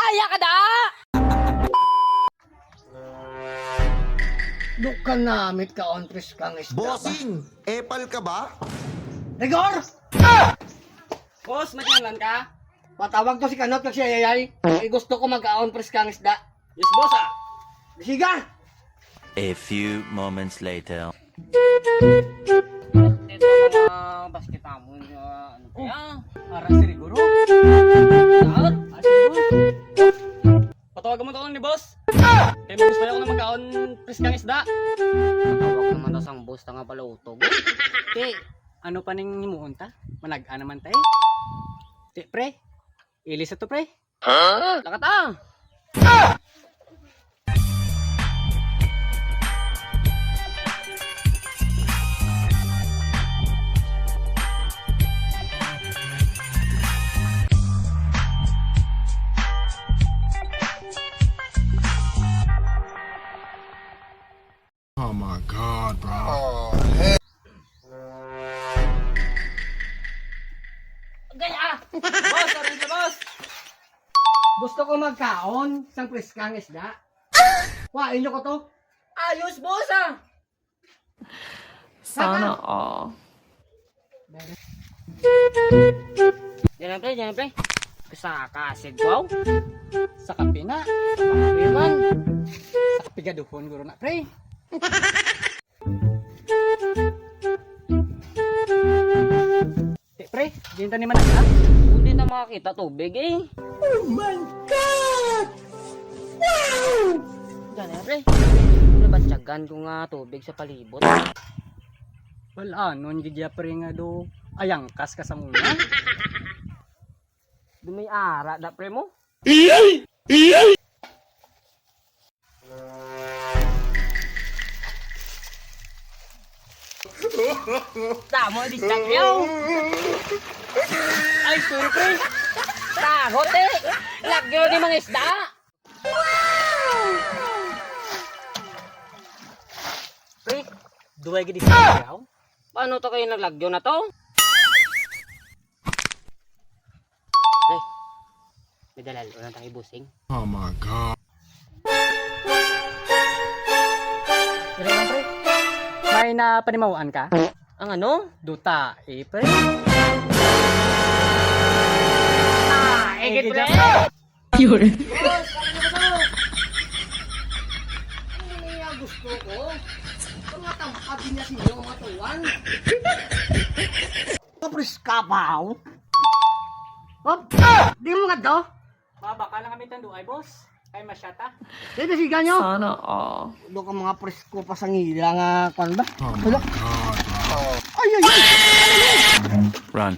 Aya ka da! Duka namit ka on pres kang isda ba? Bossing, epal ka ba? Rigor! Boss, magyalan ka? Patawag to si Kanot kag si Ayay. Gusto ko mag-on pres kang isda. Yes, boss ah. Siga! A few moments later. Dito mga basket mo. Ano kaya? Para si Rigoro. Saan? Patawagan mo to ni boss. Kaya gusto ako na magkaon priskang isda. Patawag naman daw sang boss nga pala utog. Te, ano pa ning himuon ta? Manag-a naman tayo. Te, pre. Ilis to pre. Lakat ah. Oh my God, bro. Gaya! Boss, orange na boss! Gusto ko magkaon sang pres kang isda. Wain nyo ko to. Ayos, boss ah! Sana all. Diyan pre. Kasakasid wow. Sa kape na. Piman. Sa kape gaduhon guro na pre. Pre, dinta ni manaka. Hindi na makakita tubig eh. Oh my God! Wow! Diyan pre. Ano ba tiyagan ko nga tubig sa palibot? Wala, nun gidya pre nga do. Ayang kas ka sa muna. Dumay ara da pre mo. Tamo di sakyaw. Ay, sorry pre. Tagot eh. Lagyo di mga isda. Pre, duway gidi sa yaw. Paano to kayo naglagyo na to? Pre, may dalal. Walang tayo busing. Oh my God. Pero lang pre, may na panimawaan ka? Ang ano? Duta, pre. Egit pre! Yun. Ano gusto ko? Mga tampad din niya sinyo, mga tuwan. Kapres ka ba? Hop! Di mo nga do? Baka lang kami tanduay, boss. Ay masyata. Dito siga nyo. Sana all. Doon ka mga presko pa sa ngila nga, kwan ba? Oh my God, bro. Ay, ay, ay! Run.